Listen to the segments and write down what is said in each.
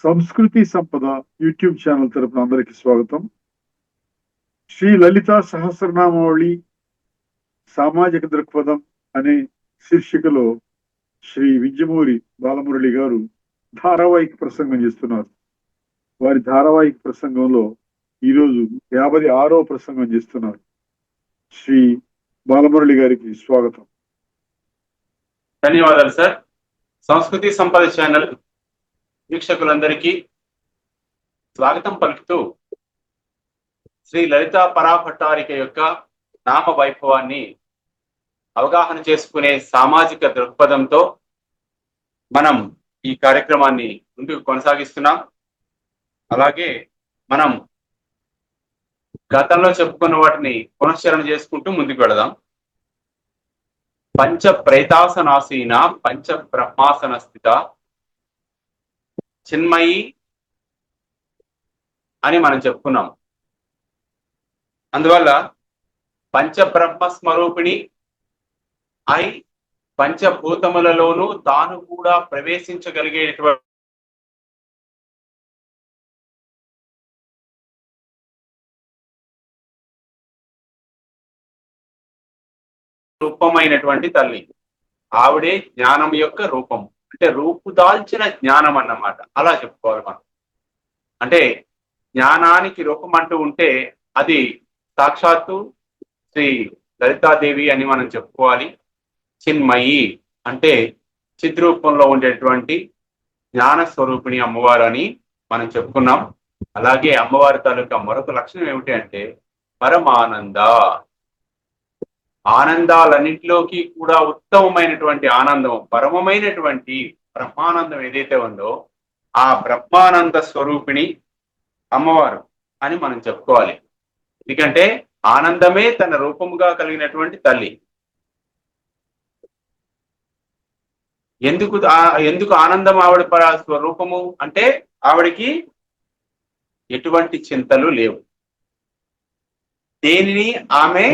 సంస్కృతి సంపద YouTube channel తరపున అందరికి స్వాగతం. శ్రీ లలితా సహస్రనామావళి సామాజిక దృక్పథం అనే శీర్షికలో శ్రీ విద్యమూరి బాలమురళి గారు ధారావాహిక ప్రసంగం చేస్తున్నారు. వారి ధారావాహిక ప్రసంగంలో ఈరోజు 56వ ప్రసంగం చేస్తున్నారు. శ్రీ బాలమురళి గారికి స్వాగతం. ధన్యవాదాలు సార్. సంస్కృతి సంపద ఛానల్ వీక్షకులందరికీ స్వాగతం పలుకుతూ శ్రీ లలితా పరాభట్టారిక యొక్క నామ వైభవాన్ని అవగాహన చేసుకునే సామాజిక దృక్పథంతో మనం ఈ కార్యక్రమాన్ని ముందుకు కొనసాగిస్తున్నాం. అలాగే మనం గతంలో చెప్పుకున్న వాటిని పునశ్చరణ చేసుకుంటూ ముందుకు వెళదాం. పంచ ప్రేతాసనాసీన పంచ బ్రహ్మాసన స్థిత చిన్మయి అని మనం చెప్పుకున్నాం. అందువల్ల పంచబ్రహ్మ స్వరూపిణి అయి పంచభూతములలోనూ తాను కూడా ప్రవేశించగలిగేటువంటి రూపమైనటువంటి తల్లి. ఆవిడే జ్ఞానం యొక్క రూపం, అంటే రూపుదాల్చిన జ్ఞానం అన్నమాట. అలా చెప్పుకోవాలి మనం. అంటే జ్ఞానానికి రూపం అంటూ ఉంటే అది సాక్షాత్తు శ్రీ లలితాదేవి అని మనం చెప్పుకోవాలి. చిన్మయి అంటే చిద్రూపంలో ఉండేటువంటి జ్ఞాన స్వరూపిణి అమ్మవారు అని మనం చెప్పుకున్నాం. అలాగే అమ్మవారి తాలూకా మరొక లక్షణం ఏమిటి అంటే పరమానంద. ఆనందాలన్నింటిలోకి కూడా ఉత్తమమైనటువంటి ఆనందం, పరమమైనటువంటి బ్రహ్మానందం ఏదైతే ఉందో ఆ బ్రహ్మానంద స్వరూపిణి అమ్మవారు అని మనం చెప్పుకోవాలి. ఎందుకంటే ఆనందమే తన రూపముగా కలిగినటువంటి తల్లి. ఎందుకు ఆనందం ఆవిడ స్వరూపము అంటే ఆవిడికి ఎటువంటి చింతలు లేవు. దేనిని ఆమె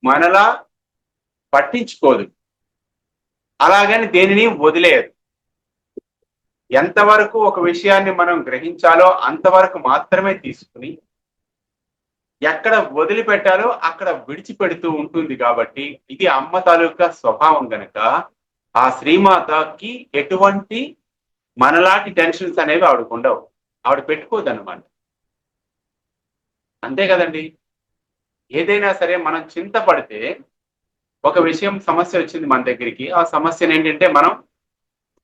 మనలా పట్టించుకోదు, అలాగని దేనిని వదిలేయదు. ఎంతవరకు ఒక విషయాన్ని మనం గ్రహించాలో అంతవరకు మాత్రమే తీసుకుని ఎక్కడ వదిలిపెట్టాలో అక్కడ విడిచిపెడుతూ ఉంటుంది. కాబట్టి ఇది అమ్మ తాలూకా స్వభావం గనక ఆ శ్రీమాతకి ఎటువంటి మనలాంటి టెన్షన్స్ అనేవి ఆవిడకు ఉండవు, ఆవిడ పెట్టుకోదన్నమాట. అంతే కదండి. ఏదైనా సరే మనం చింతపడితే ఒక విషయం సమస్య వచ్చింది మన దగ్గరికి, ఆ సమస్యను ఏంటంటే మనం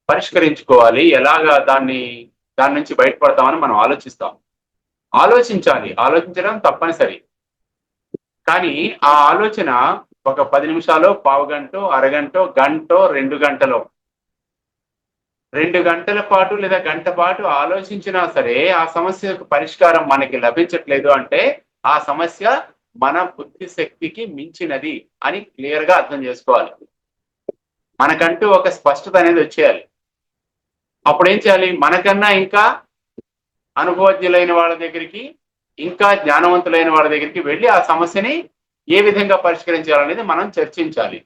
పరిష్కరించుకోవాలి, ఎలాగా దాని నుంచి బయటపడతామని మనం ఆలోచించాలి. ఆలోచించడం తప్పనిసరి. కానీ ఆ ఆలోచన ఒక 10 నిమిషాలు, పావు గంట, అరగంట, గంట, 2 గంటలో 2 గంటల పాటు లేదా గంట పాటు ఆలోచించినా సరే ఆ సమస్యకు పరిష్కారం మనకి లభించట్లేదు అంటే ఆ సమస్య మన బుద్ధి శక్తికి మించినది అని క్లియర్ గా అర్థం చేసుకోవాలి. మనకంటూ ఒక స్పష్టత అనేది వచ్చేయాలి. అప్పుడు ఏం చేయాలి? మనకన్నా ఇంకా అనుభవజ్ఞులైన వాళ్ళ దగ్గరికి, ఇంకా జ్ఞానవంతులైన వాళ్ళ దగ్గరికి వెళ్ళి ఆ సమస్యని ఏ విధంగా పరిష్కరించాలనేది మనం చర్చించాలి.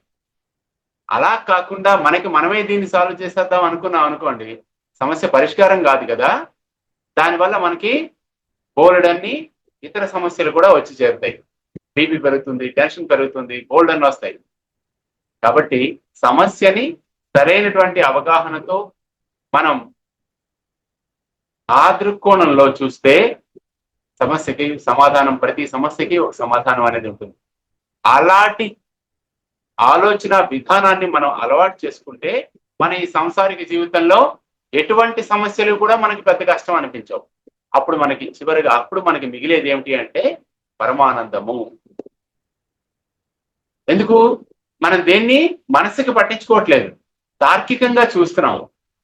అలా కాకుండా మనమే దీన్ని సాల్వ్ చేసేద్దాం అనుకున్నాం అనుకోండి, సమస్య పరిష్కారం కాదు కదా. దానివల్ల మనకి బోలెడన్ని ఇతర సమస్యలు కూడా వచ్చి చేరుతాయి. బీపీ పెరుగుతుంది, టెన్షన్ పెరుగుతుంది, బోల్డన్ వస్తాయి. కాబట్టి సమస్యని సరైనటువంటి అవగాహనతో మనం ఆ దృక్కోణంలో చూస్తే సమస్యకి సమాధానం, ప్రతి సమస్యకి ఒక సమాధానం అనేది ఉంటుంది. అలాంటి ఆలోచన విధానాన్ని మనం అలవాటు చేసుకుంటే మన ఈ సంసారిక జీవితంలో ఎటువంటి సమస్యలు కూడా మనకి పెద్ద కష్టం అనిపించవు. అప్పుడు మనకి మిగిలేది ఏమిటి అంటే పరమానందము. ఎందుకు? మనం దేన్ని మనసుకి పట్టించుకోవట్లేదు, తార్కికంగా చూస్తున్నాం,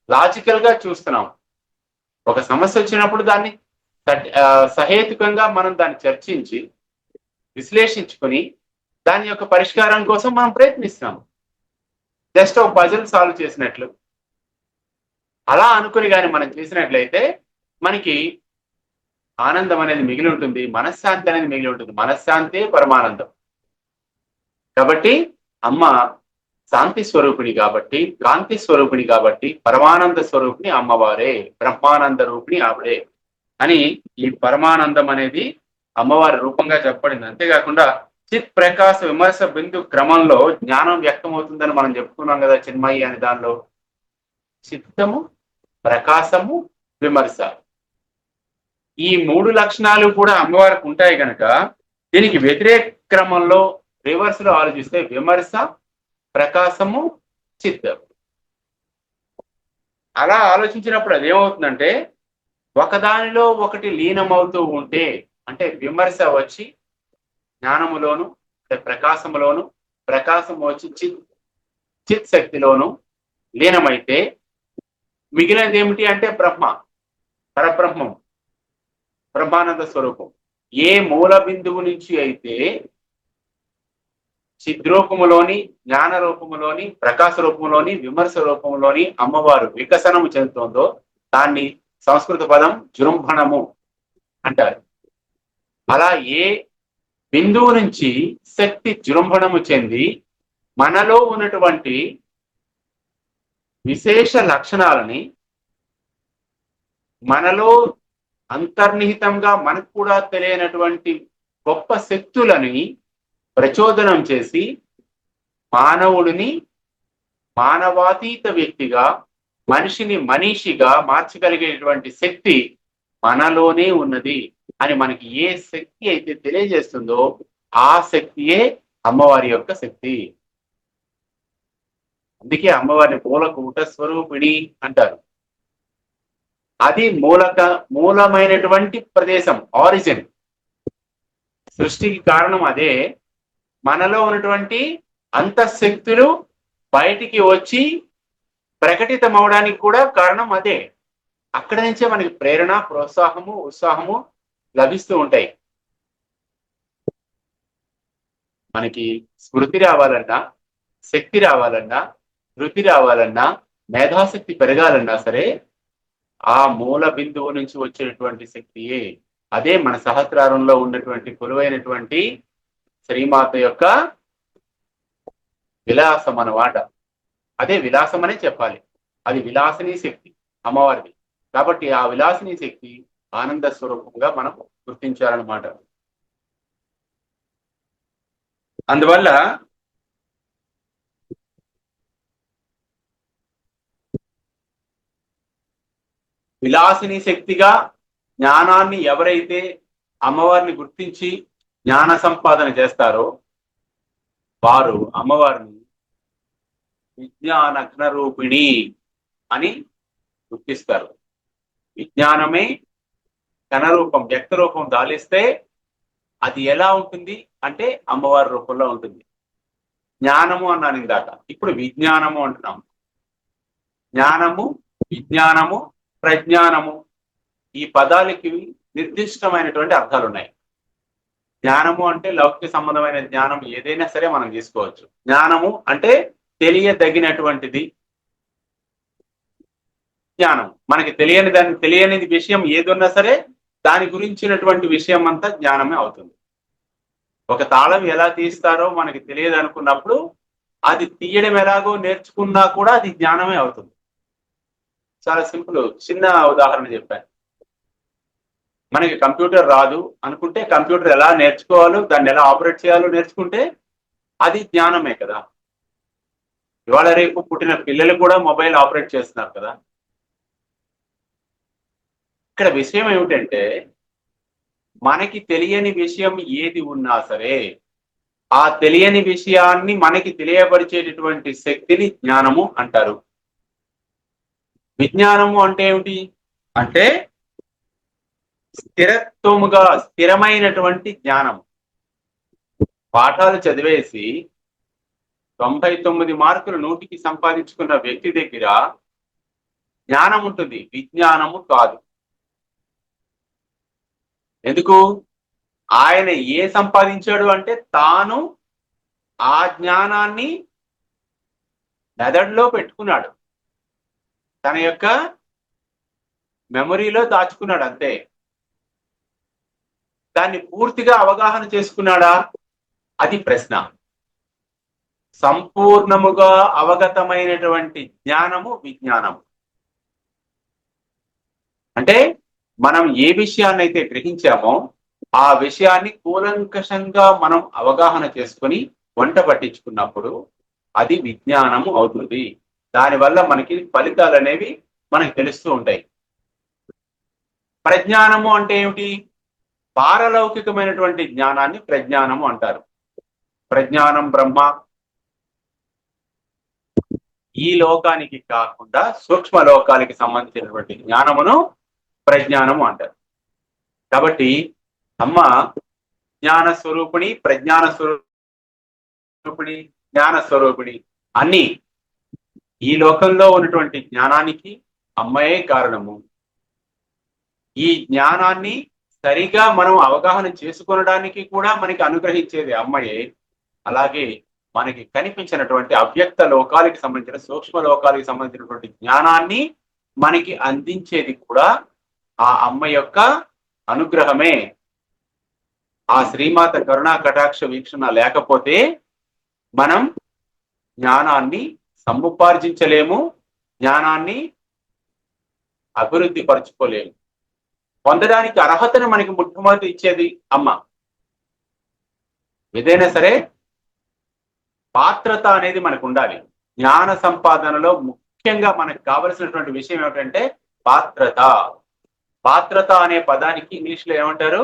లాజికల్ గా చూస్తున్నాం. ఒక సమస్య వచ్చినప్పుడు దాన్ని సహేతుకంగా మనం దాన్ని చర్చించి విశ్లేషించుకొని దాని యొక్క పరిష్కారం కోసం మనం ప్రయత్నిస్తున్నాం. జస్ట్ ఒక పజిల్ సాల్వ్ చేసినట్లు అలా అనుకుని కానీ మనం చేసినట్లయితే మనకి ఆనందం అనేది మిగిలి ఉంటుంది, మనశ్శాంతి అనేది మిగిలి ఉంటుంది. మనశ్శాంతి పరమానందం. కాబట్టి అమ్మ శాంతి స్వరూపిణి కాబట్టి, కాంతి స్వరూపిణి కాబట్టి, పరమానంద స్వరూపిణి అమ్మవారే, బ్రహ్మానంద రూపిణి ఆవిడే అని ఈ పరమానందం అనేది అమ్మవారి రూపంగా చెప్పబడింది. అంతేకాకుండా చిత్ ప్రకాశ విమర్శ బిందు క్రమంలో జ్ఞానం వ్యక్తమవుతుందని మనం చెప్పుకున్నాం కదా చిన్మయి అనే దానిలో. చిత్తము, ప్రకాశము, విమర్శ, ఈ మూడు లక్షణాలు కూడా అమ్మవారికి ఉంటాయి కనుక దీనికి వ్యతిరేక క్రమంలో రివర్స్ లో ఆలోచిస్తే విమర్శ, ప్రకాశము, చిత్తం. అలా ఆలోచించినప్పుడు అదేమవుతుందంటే ఒకదానిలో ఒకటి లీనమవుతూ ఉంటే, అంటే విమర్శ వచ్చి జ్ఞానములోను, ప్రకాశములోను, ప్రకాశం వచ్చి చిత్ శక్తిలోను లీనమైతే మిగిలినది ఏమిటి అంటే బ్రహ్మ, పరబ్రహ్మం, బ్రహ్మానంద స్వరూపం. ఏ మూల బిందువు నుంచి అయితే చిద్రూపములోని, జ్ఞాన రూపములోని, ప్రకాశ రూపంలోని, విమర్శ రూపంలోని అమ్మవారు వికసనము చెందుతుందో దాన్ని సంస్కృత పదం జృంభణము అంటారు. అలా ఏ బిందువు నుంచి శక్తి జృంభణము చెంది మనలో ఉన్నటువంటి విశేష లక్షణాలని, మనలో అంతర్నిహితంగా మనకు కూడా తెలియనటువంటి గొప్ప శక్తులని ప్రచోదనం చేసి మానవుడిని మానవాతీత వ్యక్తిగా, మనిషిని మనీషిగా మార్చగలిగేటువంటి శక్తి మనలోనే ఉన్నది అని మనకి ఏ శక్తి అయితే తెలియజేస్తుందో ఆ శక్తియే అమ్మవారి యొక్క శక్తి. అందుకే అమ్మవారిని మూలకూట స్వరూపిణి అంటారు. అది మూలమైనటువంటి ప్రదేశం, ఆరిజిన్. సృష్టికి కారణం అదే. మనలో ఉన్నటువంటి అంతఃశక్తులు బయటికి వచ్చి ప్రకటితం అవడానికి కూడా కారణం అదే. అక్కడ నుంచే మనకి ప్రేరణ, ప్రోత్సాహము, ఉత్సాహము లభిస్తూ ఉంటాయి. మనకి స్మృతి రావాలన్నా, శక్తి రావాలన్నా, ధృతి రావాలన్నా, మేధాశక్తి పెరగాలన్నా సరే ఆ మూల బిందువు నుంచి వచ్చేటువంటి శక్తియే. అదే మన సహస్రారంలో ఉన్నటువంటి కొలువైనటువంటి శ్రీమాత యొక్క విలాసం అన్నమాట. అదే విలాసం అనే చెప్పాలి. అది విలాసిని శక్తి అమ్మవారిది. కాబట్టి ఆ విలాసిని శక్తి ఆనంద స్వరూపంగా మనం గుర్తించాలన్నమాట. అందువల్ల విలాసిని శక్తిగా జ్ఞానాన్ని ఎవరైతే అమ్మవారిని గుర్తించి జ్ఞాన సంపాదన చేస్తారో వారు అమ్మవారిని విజ్ఞాన ఘనరూపిణి అని గుర్తిస్తారు. విజ్ఞానమే ఘనరూపం, వ్యక్త రూపం దాలిస్తే అది ఎలా ఉంటుంది అంటే అమ్మవారి రూపంలో ఉంటుంది. జ్ఞానము అన్నాను ఇందాక, ఇప్పుడు విజ్ఞానము అంటున్నాం. జ్ఞానము, విజ్ఞానము, ప్రజ్ఞానము, ఈ పదాలకి నిర్దిష్టమైనటువంటి అర్థాలు ఉన్నాయి. జ్ఞానము అంటే లౌకిక సంబంధమైన జ్ఞానం ఏదైనా సరే మనం తీసుకోవచ్చు. జ్ఞానము అంటే తెలియదగినటువంటిది. జ్ఞానం మనకి తెలియనిది విషయం ఏదున్నా సరే దాని గురించినటువంటి విషయం అంతా జ్ఞానమే అవుతుంది. ఒక తాళం ఎలా తీస్తారో మనకి తెలియదు అనుకున్నప్పుడు అది తీయడం ఎలాగో నేర్చుకున్నా కూడా అది జ్ఞానమే అవుతుంది. చాలా సింపుల్, చిన్న ఉదాహరణ చెప్పాను. మనకి కంప్యూటర్ రాదు అనుకుంటే కంప్యూటర్ ఎలా నేర్చుకోవాలో, దాన్ని ఎలా ఆపరేట్ చేయాలో నేర్చుకుంటే అది జ్ఞానమే కదా. ఇవాళ రేపు పుట్టిన పిల్లలు కూడా మొబైల్ ఆపరేట్ చేస్తున్నారు కదా. ఇక్కడ విషయం ఏమిటంటే మనకి తెలియని విషయం ఏది ఉన్నా సరే ఆ తెలియని విషయాన్ని మనకి తెలియపరిచేటటువంటి శక్తిని జ్ఞానము అంటారు. విజ్ఞానము అంటే ఏమిటి అంటే స్థిరత్వముగా, స్థిరమైనటువంటి జ్ఞానం. పాఠాలు చదివేసి 99 మార్కులు 100కి సంపాదించుకున్న వ్యక్తి దగ్గర జ్ఞానం ఉంటుంది, విజ్ఞానము కాదు. ఎందుకు? ఆయన ఏ సంపాదించాడు అంటే తాను ఆ జ్ఞానాన్ని మెదడులో పెట్టుకున్నాడు, తన యొక్క మెమరీలో దాచుకున్నాడు అంతే. దాన్ని పూర్తిగా అవగాహన చేసుకున్నాడా? అది ప్రశ్న. సంపూర్ణముగా అవగతమైనటువంటి జ్ఞానము విజ్ఞానము. అంటే మనం ఏ విషయాన్ని అయితే గ్రహించామో ఆ విషయాన్ని కూలంకషంగా మనం అవగాహన చేసుకొని వంట పట్టించుకున్నప్పుడు అది విజ్ఞానము అవుతుంది. దానివల్ల మనకి ఫలితాలు అనేవి మనకి తెలుస్తూ ఉంటాయి. ప్రజ్ఞానము అంటే ఏమిటి? పారలౌకికమైనటువంటి జ్ఞానాన్ని ప్రజ్ఞానము అంటారు. ప్రజ్ఞానం బ్రహ్మ, ఈ లోకానికి కాకుండా సూక్ష్మ లోకానికి సంబంధించినటువంటి జ్ఞానమును ప్రజ్ఞానము అంటారు. కాబట్టి అమ్మ జ్ఞాన స్వరూపిణి, ప్రజ్ఞాన స్వరూపిణి, జ్ఞాన స్వరూపిణి అన్ని ఈ లోకంలో ఉన్నటువంటి జ్ఞానానికి అమ్మయే కారణము. ఈ జ్ఞానాన్ని సరిగా మనం అవగాహన చేసుకొనడానికి కూడా మనకి అనుగ్రహించేది అమ్మయే. అలాగే మనకి కనిపించినటువంటి అవ్యక్త లోకాలకి సంబంధించిన సూక్ష్మ లోకాలకి సంబంధించినటువంటి జ్ఞానాన్ని మనకి అందించేది కూడా ఆ అమ్మ యొక్క అనుగ్రహమే. ఆ శ్రీమాత కరుణా కటాక్ష వీక్షణ లేకపోతే మనం జ్ఞానాన్ని సముపార్జించలేము, జ్ఞానాన్ని అభివృద్ధి పరచుకోలేము. పొందడానికి అర్హతను మనకి మొట్టమొదటి ఇచ్చేది అమ్మ. ఏదైనా సరే పాత్రత అనేది మనకు ఉండాలి. జ్ఞాన సంపాదనలో ముఖ్యంగా మనకు కావలసినటువంటి విషయం ఏమిటంటే పాత్రత. పాత్రత అనే పదానికి ఇంగ్లీష్ లో ఏమంటారు?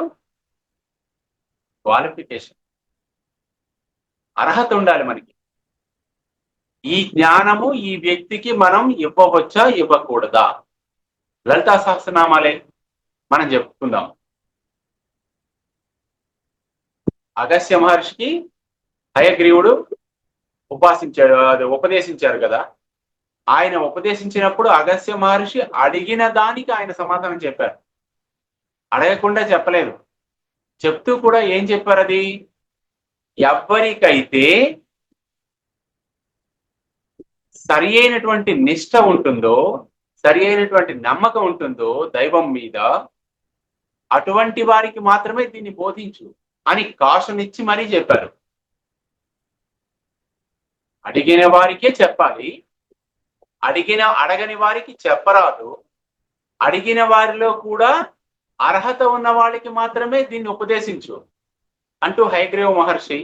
క్వాలిఫికేషన్. అర్హత ఉండాలి మనకి. ఈ జ్ఞానము ఈ వ్యక్తికి మనం ఇవ్వవచ్చా ఇవ్వకూడదా? లలితా సహస్రనామాలే మనం చెప్పుకుందాం. అగస్త్య మహర్షికి హయగ్రీవుడు ఉపదేశించారు కదా. ఆయన ఉపదేశించినప్పుడు అగస్త్య మహర్షి అడిగిన దానికి ఆయన సమాధానం చెప్పారు. అడగకుండా చెప్పలేదు. చెప్తూ కూడా ఏం చెప్పారు? అది ఎవరికైతే సరి అయినటువంటి నిష్ఠ ఉంటుందో, సరి అయినటువంటి నమ్మకం ఉంటుందో దైవం మీద, అటువంటి వారికి మాత్రమే దీన్ని బోధించు అని కాషన్ ఇచ్చి మరీ చెప్పారు. అడిగిన వారికే చెప్పాలి, అడగని వారికి చెప్పరాదు. అడిగిన వారిలో కూడా అర్హత ఉన్న వాళ్ళకి మాత్రమే దీన్ని ఉపదేశించు అంటూ హయగ్రీవ మహర్షి,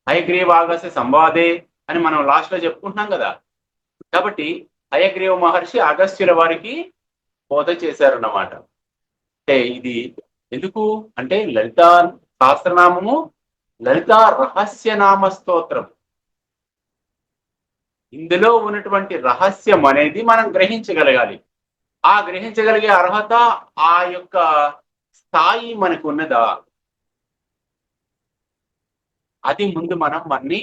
హయగ్రీవ ఆగస్య సంవాదే అని మనం లాస్ట్ లో చెప్పుకుంటున్నాం కదా. కాబట్టి హయగ్రీవ మహర్షి అగస్త్యుల వారికి బోధ చేశారన్నమాట. అంటే ఇది ఎందుకు అంటే లలితా సహస్రనామము లలితా రహస్యనామ స్తోత్రం. ఇందులో ఉన్నటువంటి రహస్యం అనేది మనం గ్రహించగలగాలి. ఆ గ్రహించగలిగే అర్హత, ఆ యొక్క స్థాయి మనకు ఉన్నదా? అది ముందు మనం అన్ని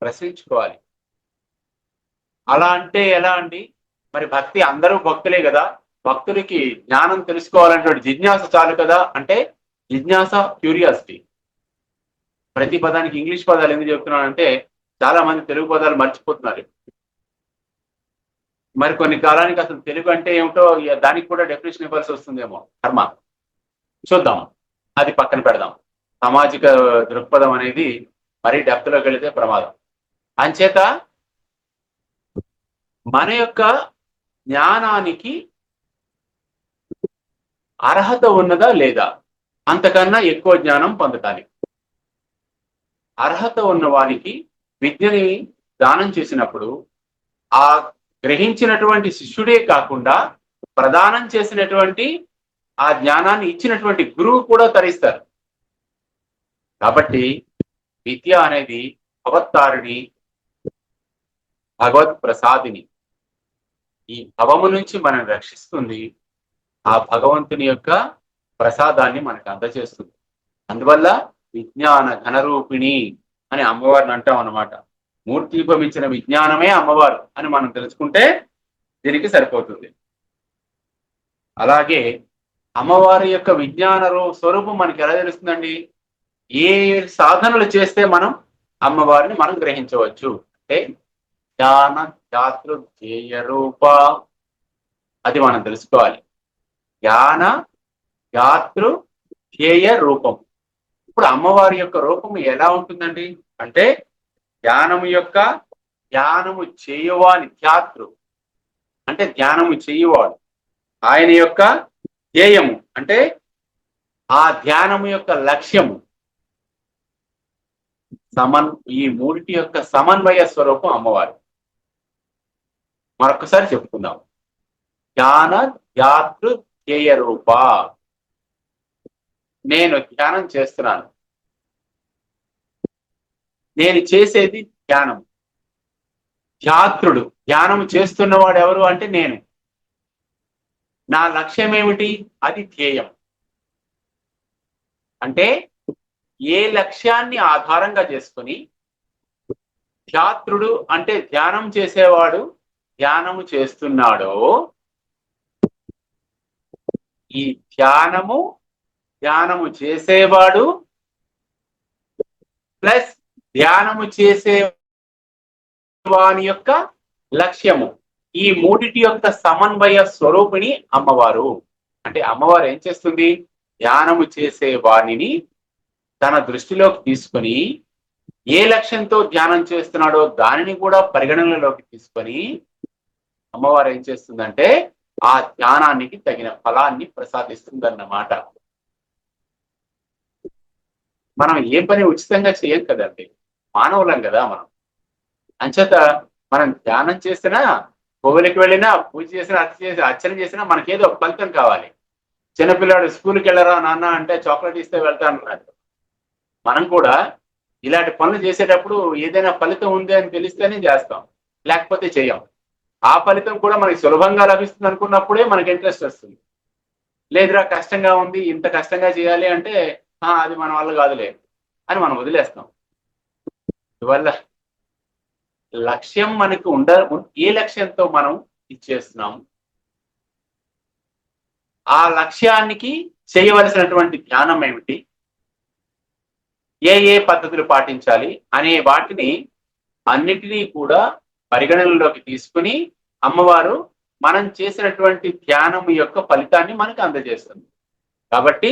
ప్రశ్నించుకోవాలి. అలా అంటే ఎలా అండి? మరి భక్తి అందరూ భక్తులే కదా, భక్తుడికి జ్ఞానం తెలుసుకోవాలనేటువంటి జిజ్ఞాస చాలు కదా అంటే జిజ్ఞాస, క్యూరియాసిటీ. ప్రతి పదానికి ఇంగ్లీష్ పదాలు ఎందుకు చెప్తున్నానంటే చాలా మంది తెలుగు పదాలు మర్చిపోతున్నారు. మరి కొన్ని కాలానికి అసలు తెలుగు అంటే ఏమిటో దానికి కూడా డెఫినేషన్ ఇవ్వాల్సి వస్తుందేమో. కర్మ చూద్దాం, అది పక్కన పెడదాం. సామాజిక దృక్పథం అనేది మరీ డెప్త్లోకి వెళితే ప్రమాదం. అంచేత మన యొక్క జ్ఞానానికి అర్హత ఉన్నదా లేదా, అంతకన్నా ఎక్కువ జ్ఞానం పొందటానికి అర్హత ఉన్న వానికి విద్యని దానం చేసినప్పుడు ఆ గ్రహించినటువంటి శిష్యుడే కాకుండా ప్రదానం చేసినటువంటి ఆ జ్ఞానాన్ని ఇచ్చినటువంటి గురువు కూడా తరిస్తారు. కాబట్టి విద్య అనేది భగవత్తారిణి, భగవత్ ప్రసాదిని. ఈ భవము నుంచి మనం రక్షిస్తుంది, ఆ భగవంతుని యొక్క ప్రసాదాన్ని మనకు అందజేస్తుంది. అందువల్ల విజ్ఞాన ఘనరూపిణి అని అమ్మవారిని అంటాం అన్నమాట. మూర్తిపమించిన విజ్ఞానమే అమ్మవారు అని మనం తెలుసుకుంటే దీనికి సరిపోతుంది. అలాగే అమ్మవారి యొక్క విజ్ఞాన స్వరూపం మనకి ఎలా తెలుస్తుందండి? ఏ సాధనలు చేస్తే మనం అమ్మవారిని మనం గ్రహించవచ్చు అంటే జ్ఞాన ధ్యాతృ ధ్యేయ రూప, అది మనం తెలుసుకోవాలి. జ్ఞాన ధ్యాతృ ధ్యేయ రూపం. ఇప్పుడు అమ్మవారి యొక్క రూపం ఎలా ఉంటుందండి అంటే ధ్యానము చేయువాని ధ్యాతృ అంటే ధ్యానము చేయువాడు. ఆయన యొక్క ధ్యేయము అంటే ఆ ధ్యానము యొక్క లక్ష్యము ఈ మూడిటి యొక్క సమన్వయ స్వరూపం అమ్మవారు. మరొకసారి చెప్పుకుందాం. ధ్యాన ధ్యాతృ ధ్యేయ రూప. నేను ధ్యానం చేస్తున్నాను, నేను చేసేది ధ్యానం. ధ్యాతృడు, ధ్యానం చేస్తున్నవాడు ఎవరు అంటే నేను. నా లక్ష్యం ఏమిటి? అది ధ్యేయం. అంటే ఏ లక్ష్యాన్ని ఆధారంగా చేసుకొని ధ్యాతృడు అంటే ధ్యానం చేసేవాడు ధ్యానము చేస్తున్నాడో, ఈ ధ్యానము చేసేవాడు ప్లస్ ధ్యానము చేసే వాని యొక్క లక్ష్యము, ఈ మూడిటి యొక్క సమన్వయ స్వరూపిణి అమ్మవారు. అంటే అమ్మవారు ఏం చేస్తుంది? ధ్యానము చేసే వాణిని తన దృష్టిలోకి తీసుకొని ఏ లక్ష్యంతో ధ్యానం చేస్తున్నాడో దానిని కూడా పరిగణనలోకి తీసుకొని అమ్మవారు ఏం చేస్తుందంటే ఆ ధ్యానానికి తగిన ఫలాన్ని ప్రసాదిస్తుందన్నమాట. మనం ఏ పని ఉచితంగా చేయం కదండి, మానవులం కదా మనం. అంచేత మనం ధ్యానం చేసినా, కోవిలికి వెళ్ళినా, పూజ చేసినా, అర్చన చేసినా మనకేదో ఒక ఫలితం కావాలి. చిన్నపిల్లాడు స్కూల్కి వెళ్ళరా నాన్న అంటే చాక్లెట్ ఇస్తే వెళ్తానన్నాడు. మనం కూడా ఇలాంటి పనులు చేసేటప్పుడు ఏదైనా ఫలితం ఉంది అని తెలిస్తేనే చేస్తాం, లేకపోతే చేయం. ఆ ఫలితం కూడా మనకి సులభంగా లభిస్తుంది అనుకున్నప్పుడే మనకి ఇంట్రెస్ట్ వస్తుంది. లేదురా కష్టంగా ఉంది, ఇంత కష్టంగా చేయాలి అంటే అది మన వల్ల కాదులే అని మనం వదిలేస్తాం. అందువల్ల లక్ష్యం మనకు ఏ లక్ష్యంతో మనం ఇచ్చేస్తున్నాం, ఆ లక్ష్యానికి చేయవలసినటువంటి ధ్యానం ఏమిటి, ఏ పద్ధతులు పాటించాలి అనే వాటిని అన్నిటినీ కూడా పరిగణనలోకి తీసుకుని అమ్మవారు మనం చేసినటువంటి ధ్యానం యొక్క ఫలితాన్ని మనకు అందజేస్తుంది. కాబట్టి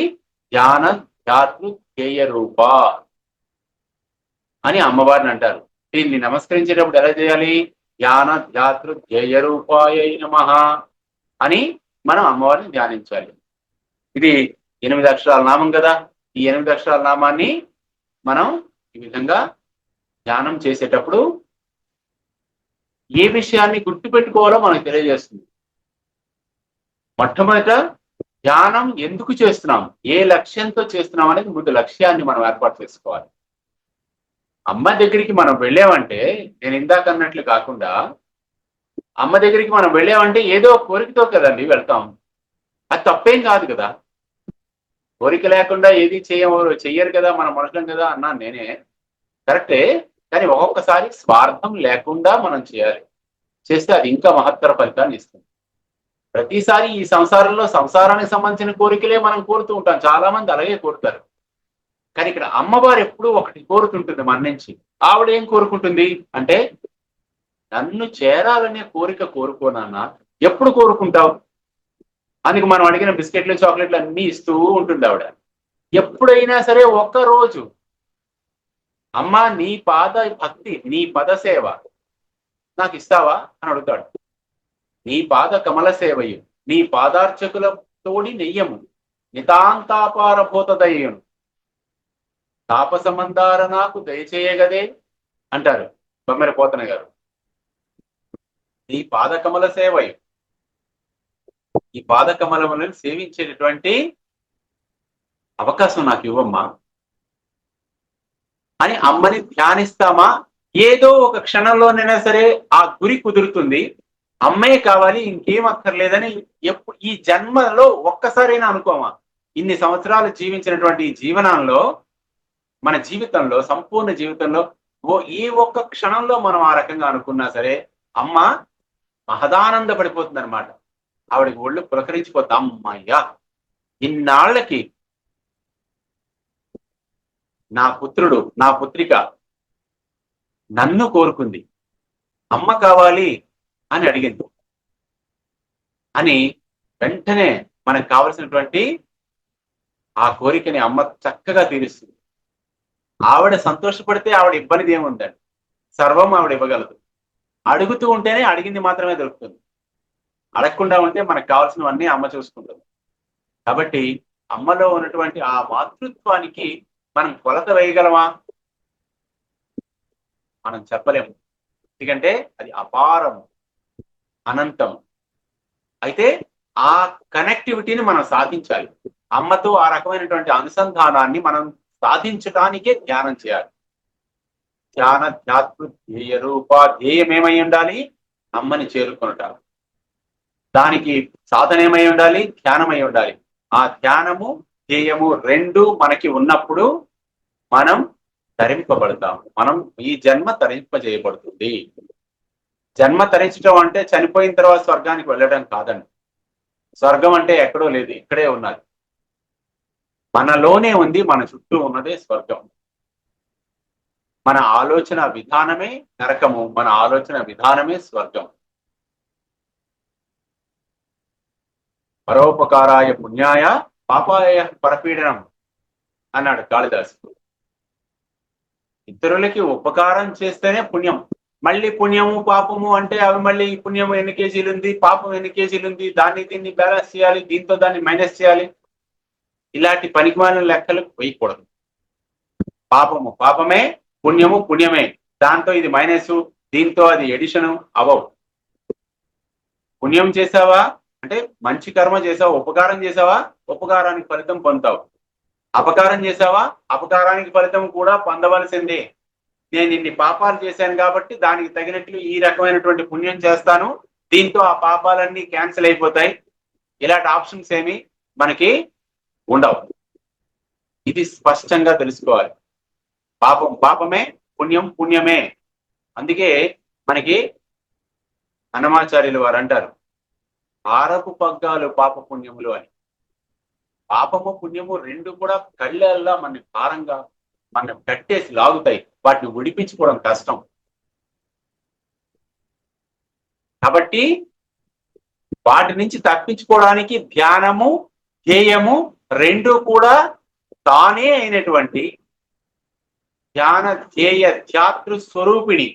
ధ్యాన ధ్యాతృ ధ్యేయ రూప అని అమ్మవారిని అంటారు. దీన్ని నమస్కరించేటప్పుడు ఎలా చేయాలి? ధ్యాన ధ్యాతృ ధ్యేయ రూపాయ నమః అని మనం అమ్మవారిని ధ్యానించాలి. ఇది 8 అక్షరాల నామం కదా. ఈ 8 అక్షరాల నామాన్ని మనం ఈ విధంగా ధ్యానం చేసేటప్పుడు ఏ విషయాన్ని గుర్తుపెట్టుకోవాలో మనకు తెలియజేస్తుంది. మొట్టమొదట ధ్యానం ఎందుకు చేస్తున్నాం, ఏ లక్ష్యంతో చేస్తున్నాం అనేది ముందు లక్ష్యాన్ని మనం ఏర్పాటు చేసుకోవాలి. అమ్మ దగ్గరికి మనం వెళ్ళామంటే, నేను ఇందాక అన్నట్లు కాకుండా అమ్మ దగ్గరికి మనం వెళ్ళామంటే ఏదో కోరికతో కదండి వెళ్తాం. అది తప్పేం కాదు కదా. కోరిక లేకుండా ఏది చెయ్యరు కదా, మన మనుషులం కదా అన్నాను నేనే, కరెక్టే. కానీ ఒక్కొక్కసారి స్వార్థం లేకుండా మనం చేయాలి. చేస్తే అది ఇంకా మహత్తర ఫలితాన్ని ఇస్తుంది. ప్రతిసారి ఈ సంసారానికి సంబంధించిన కోరికలే మనం కోరుతూ ఉంటాం. చాలా మంది అలాగే కోరుతారు. కానీ ఇక్కడ అమ్మవారు ఎప్పుడూ ఒకటి కోరుతుంటుంది మన నుంచి. ఆవిడ ఏం కోరుకుంటుంది అంటే, నన్ను చేరాలనే కోరిక కోరుకోనన్నా ఎప్పుడు కోరుకుంటావు? అందుకు మనం అడిగిన బిస్కెట్లు చాక్లెట్లు అన్నీ ఇస్తూ ఉంటుంది ఆవిడ. ఎప్పుడైనా సరే ఒక్కరోజు అమ్మ నీ పాద భక్తి, నీ పద సేవ నాకు ఇస్తావా అని అడుగుతాడు. నీ పాద కమల సేవయు, నీ పాదార్చకుల తోడి నెయ్యము, నితాంతాపారభూత దయ్యను, తాపసమందార నాకు దయచేయగదే అంటారు బొమ్మెర పోతన గారు. నీ పాదకమల సేవయు, ఈ పాదకమలములను సేవించేటటువంటి అవకాశం నాకు ఇవ్వమ్మా అని అమ్మని ధ్యానిస్తామా? ఏదో ఒక క్షణంలోనైనా సరే ఆ గురి కుదురుతుంది. అమ్మే కావాలి, ఇంకేం అక్కర్లేదని ఎప్పుడు ఈ జన్మలో ఒక్కసారైనా అనుకోమా? ఇన్ని సంవత్సరాలు జీవించినటువంటి ఈ జీవనంలో, మన జీవితంలో, సంపూర్ణ జీవితంలో ఏ ఒక్క క్షణంలో మనం ఆ రకంగా అనుకున్నా సరే అమ్మ మహదానంద పడిపోతుంది అనమాట. ఆవిడకి ఒళ్ళు పులకరించిపోతుంది. అమ్మయ్యా, ఇన్నాళ్ళకి నా పుత్రుడు, నా పుత్రిక నన్ను కోరుకుంది, అమ్మ కావాలి అని అడిగింది అని వెంటనే మనకు కావలసినటువంటి ఆ కోరికని అమ్మ చక్కగా తీరుస్తుంది. ఆవిడ సంతోషపడితే ఆవిడ ఇబ్బంది ఏముందండి. సర్వం ఆవిడ ఇవ్వగలదు. అడుగుతూ ఉంటేనే అడిగింది మాత్రమే దొరుకుతుంది. అడగకుండా ఉంటే మనకు కావాల్సినవన్నీ అమ్మ చూసుకుంటుంది. కాబట్టి అమ్మలో ఉన్నటువంటి ఆ మాతృత్వానికి మనం కొలత వేయగలమా? మనం చెప్పలేము. ఎందుకంటే అది అపారం, అనంతం. అయితే ఆ కనెక్టివిటీని మనం సాధించాలి. అమ్మతో ఆ రకమైనటువంటి అనుసంధానాన్ని మనం సాధించడానికే ధ్యానం చేయాలి. ధ్యాన ధ్యాతృ ధ్యేయ రూప, ధ్యేయం ఏమై ఉండాలి? అమ్మని చేరుకొనుట. దానికి సాధన ఏమై ఉండాలి? ధ్యానమై ఉండాలి. ఆ ధ్యానము ధ్యేయము రెండు మనకి ఉన్నప్పుడు మనం తరింపబడతాం. మనం ఈ జన్మ తరింపజేయబడుతుంది. జన్మ తరించడం అంటే చనిపోయిన తర్వాత స్వర్గానికి వెళ్ళడం కాదండి. స్వర్గం అంటే ఎక్కడో లేదు, ఇక్కడే ఉన్నది. మనలోనే ఉంది, మన చుట్టూ ఉన్నదే స్వర్గం. మన ఆలోచన విధానమే నరకము, మన ఆలోచన విధానమే స్వర్గం. పరోపకారాయ పుణ్యాయ పాపాయ పరపీడనం అన్నాడు కాళిదాసు. ఇతరులకి ఉపకారం చేస్తేనే పుణ్యం. మళ్ళీ పుణ్యము పాపము అంటే అవి మళ్ళీ పుణ్యం ఎన్ని కేజీలు ఉంది, పాపం ఎన్ని కేజీలు ఉంది, దాన్ని దీన్ని బ్యాలెన్స్ చేయాలి, దీంతో దాన్ని మైనస్ చేయాలి. ఇలాంటి పనికిమాలిన లెక్కలు వేయకూడదు. పాపము పాపమే, పుణ్యము పుణ్యమే, దాంతో ఇది మైనస్, దీంతో అది ఎడిషను అవ్వవు. పుణ్యం చేసావా అంటే మంచి కర్మ చేసావా, ఉపకారం చేసావా, ఉపకారానికి ఫలితం పొందుతావు. అపకారం చేసావా, అపకారానికి ఫలితం కూడా పొందవలసిందే. నేను ఇన్ని పాపాలు చేశాను కాబట్టి దానికి తగినట్లు ఈ రకమైనటువంటి పుణ్యం చేస్తాను, దీంతో ఆ పాపాలన్నీ క్యాన్సిల్ అయిపోతాయి. ఇలాంటి ఆప్షన్స్ ఏమి మనకి ఉండవు. ఇది స్పష్టంగా తెలుసుకోవాలి. పాపం పాపమే, పుణ్యం పుణ్యమే. అందుకే మనకి అన్నమాచార్యులు వారు అంటారు, ఆరపు పగ్గాలు పాప పుణ్యములు అని. పాపము పుణ్యము రెండు కూడా కళ్ళల్లా మన భారంగా మనం కట్టేసి లాగుతాయి. వాటిని విడిపించుకోవడం కష్టం. కాబట్టి వాటి నుంచి తప్పించుకోవడానికి ధ్యానము ధ్యేయము రెండు కూడా తానే అయినటువంటి ధ్యాన ధ్యేయ ధ్యాతృ స్వరూపిణి.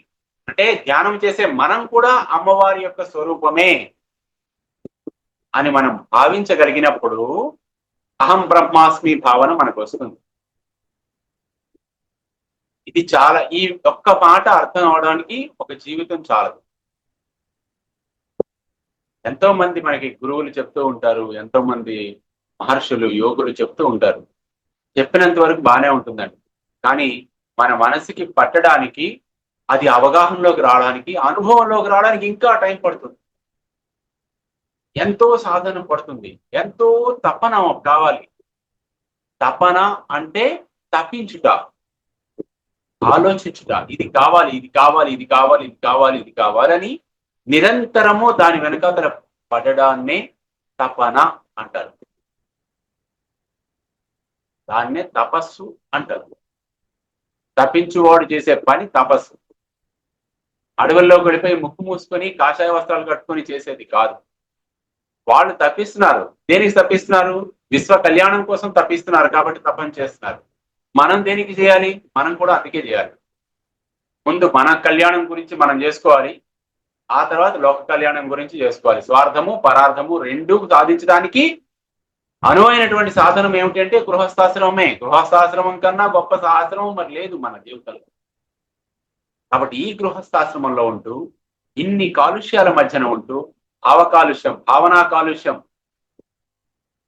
అంటే ధ్యానం చేసే మనం కూడా అమ్మవారి యొక్క స్వరూపమే అని మనం భావించగలిగినప్పుడు అహం బ్రహ్మాస్మి భావన మనకు వస్తుంది. ఇది చాలా, ఈ ఒక్క మాట అర్థం అవడానికి ఒక జీవితం చాలదు. ఎంతో మంది మనకి గురువులు చెప్తూ ఉంటారు, ఎంతో మంది మహర్షులు యోగులు చెప్తూ ఉంటారు. చెప్పినంత వరకు బాగానే ఉంటుందండి. కానీ మన మనసుకి పట్టడానికి, అది అవగాహనలోకి రావడానికి, అనుభవంలోకి రావడానికి ఇంకా టైం పడుతుంది. ఎంతో సాధన పడుతుంది, ఎంతో తపన కావాలి. తపన అంటే తప్పించుట, ఆలోచించుట. ఇది కావాలి, ఇది కావాలి, ఇది కావాలి, ఇది కావాలి, ఇది కావాలని నిరంతరము దాని వెనకాతల పడడాన్నే తపన అంటారు. దాన్నే తపస్సు అంటారు. తప్పించువాడు చేసే పని తపస్సు. అడవుల్లో గడిపోయి ముక్కు మూసుకొని కాషాయ వస్త్రాలు కట్టుకొని చేసేది కాదు. వాళ్ళు తప్పిస్తున్నారు. దేనికి తప్పిస్తున్నారు? విశ్వ కళ్యాణం కోసం తప్పిస్తున్నారు కాబట్టి తపన చేస్తున్నారు. మనం దేనికి చేయాలి? మనం కూడా అందుకే చేయాలి. ముందు మన కళ్యాణం గురించి మనం చేసుకోవాలి, ఆ తర్వాత లోక కళ్యాణం గురించి చేసుకోవాలి. స్వార్థము పరార్థము రెండు సాధించడానికి అనువైనటువంటి సాధనం ఏమిటంటే గృహస్థాశ్రమమే. గృహస్థాశ్రమం కన్నా గొప్ప ఆశ్రమం మరి లేదు మన జీవితంలో. కాబట్టి ఈ గృహస్థాశ్రమంలో ఉంటూ ఇన్ని కాలుష్యాల మధ్యన ఉంటూ భావ కాలుష్యం, భావనా కాలుష్యం,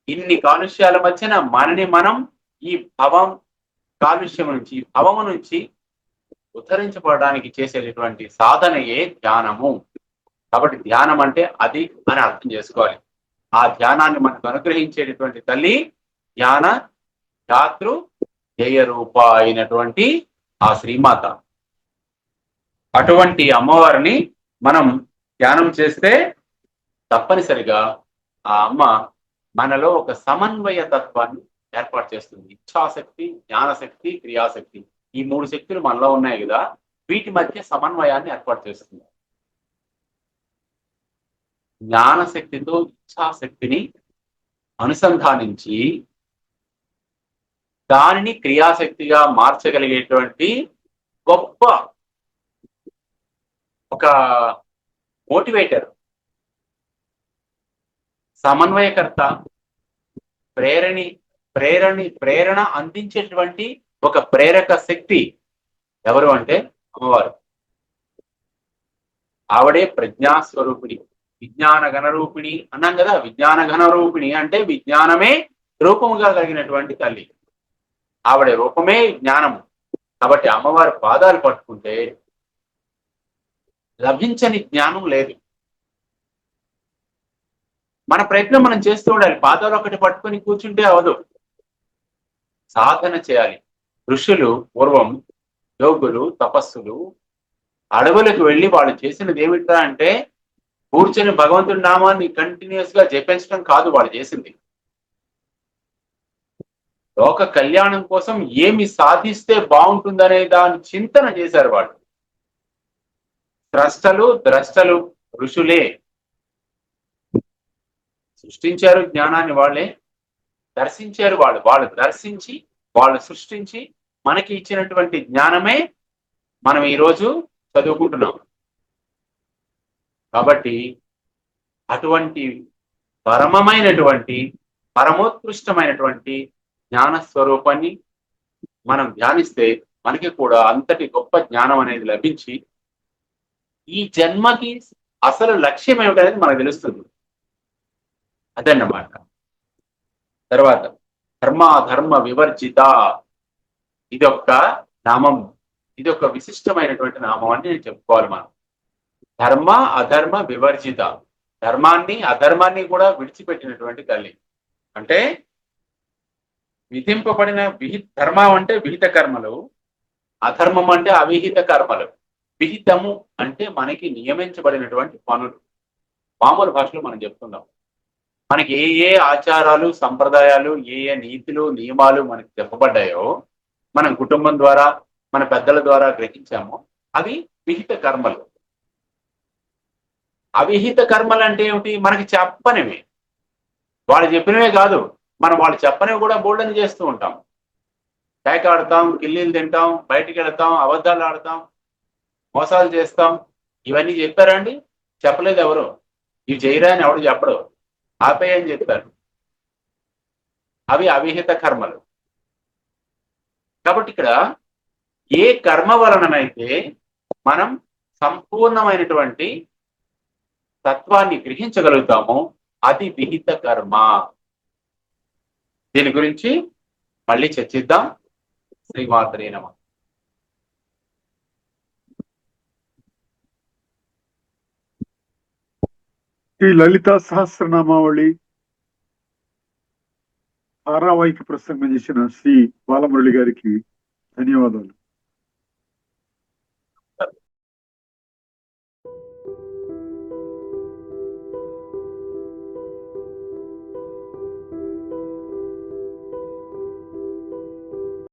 ఇన్ని కాలుష్యాల మధ్యన మనని మనం ఈ భవం కాలుష్యం నుంచి, భవము నుంచి ఉద్ధరించబడడానికి చేసేటటువంటి సాధనయే ధ్యానము. కాబట్టి ధ్యానం అంటే అది అని అర్థం చేసుకోవాలి. ఆ ధ్యానాన్ని మనకు అనుగ్రహించేటటువంటి తల్లి ధ్యాన ధాతృ ధ్యేయ రూప అయినటువంటి ఆ శ్రీమాత. అటువంటి అమ్మవారిని మనం ధ్యానం చేస్తే తప్పనిసరిగా ఆ అమ్మ మనలో ఒక సమన్వయ తత్వాన్ని ఏర్పాటు చేస్తుంది. ఇచ్ఛాశక్తి, జ్ఞానశక్తి, క్రియాశక్తి, ఈ మూడు శక్తులు మనలో ఉన్నాయి కదా, వీటి మధ్య సమన్వయాన్ని ఏర్పాటు చేస్తుంది. జ్ఞానశక్తితో ఇచ్ఛాశక్తిని అనుసంధానించి దానిని క్రియాశక్తిగా మార్చగలిగేటువంటి గొప్ప ఒక మోటివేటర్, సమన్వయకర్త, ప్రేరణ అందించేటువంటి ఒక ప్రేరక శక్తి ఎవరు అంటే అమ్మవారు. ఆవిడే ప్రజ్ఞాస్వరూపిణి, విజ్ఞాన ఘనరూపిణి అన్నాం కదా. విజ్ఞాన ఘనరూపిణి అంటే విజ్ఞానమే రూపముగా కలిగినటువంటి తల్లి. ఆవిడ రూపమే జ్ఞానము. కాబట్టి అమ్మవారి పాదాలు పట్టుకుంటే లభించని జ్ఞానం లేదు. మన ప్రయత్నం మనం చేస్తూ ఉండాలి. పాదాలు ఒకటి పట్టుకొని కూర్చుంటే అవదు, సాధన చేయాలి. ఋషులు పూర్వం, యోగులు, తపస్సులు అడవులకు వెళ్ళి వాళ్ళు చేసినది ఏమిట్రా అంటే కూర్చొని భగవంతుడి నామాన్ని కంటిన్యూస్ గా జపించడం కాదు వాళ్ళు చేసింది. లోక కళ్యాణం కోసం ఏమి సాధిస్తే బాగుంటుందనే దాని చింతన చేశారు వాళ్ళు. ద్రష్టలు ఋషులే. సృష్టించారు జ్ఞానాన్ని, వాళ్ళే దర్శించారు. వాళ్ళు దర్శించి, వాళ్ళు సృష్టించి మనకి ఇచ్చినటువంటి జ్ఞానమే మనం ఈరోజు చదువుకుంటున్నాం. కాబట్టి అటువంటి పరమోత్కృష్టమైనటువంటి జ్ఞాన స్వరూపాన్ని మనం ధ్యానిస్తే మనకి కూడా అంతటి గొప్ప జ్ఞానం అనేది లభించి ఈ జన్మకి అసలు లక్ష్యం ఏమిటనేది మనకు తెలుస్తుంది. అదన్నమాట. తర్వాత ధర్మ వివర్జిత, ఇదొక్క నామం, ఇదొక విశిష్టమైనటువంటి నామం అని నేను చెప్పుకోవాలి. మనం ధర్మ అధర్మ వివర్జిత, అధర్మాన్ని కూడా విడిచిపెట్టినటువంటి తల్లి. అంటే విధింపబడిన ధర్మం అంటే విహిత కర్మలు, అధర్మం అంటే అవిహిత కర్మలు. విహితము అంటే మనకి నియమించబడినటువంటి పనులు. మామూలు భాషలో మనం చెప్తున్నాం. మనకి ఏ ఆచారాలు, సంప్రదాయాలు, ఏ నీతులు, నియమాలు మనకి చెప్పబడ్డాయో, మనం కుటుంబం ద్వారా, మన పెద్దల ద్వారా గ్రహించామో అవి విహిత కర్మలు. అవిహిత కర్మలు అంటే ఏమిటి? మనకి చెప్పనివి. వాళ్ళు చెప్పినవే కాదు, మనం వాళ్ళు చెప్పనివి కూడా బోల్డని చేస్తూ ఉంటాం. కేక ఆడతాం, కిల్లీలు తింటాం, బయటికి వెళతాం, అబద్ధాలు ఆడతాం, మోసాలు చేస్తాం. ఇవన్నీ చెప్పారండి? చెప్పలేదు ఎవరు. ఇవి చేయరా అని ఎవడు చెప్పడు, ఆపేయని చెప్తారు. అవి అవిహిత కర్మలు. కాబట్టి ఇక్కడ ఏ కర్మ వలననైతే మనం సంపూర్ణమైనటువంటి తత్వాన్ని గ్రహించగలుగుతామో అది విహిత కర్మ. దీని గురించి మళ్ళీ చర్చిద్దాం. శ్రీమాత్రే నమః. శ్రీ లలితా సహస్రనామావళి ధారావాహిక ప్రసంగం చేసిన శ్రీ బాలమురళి గారికి ధన్యవాదాలు.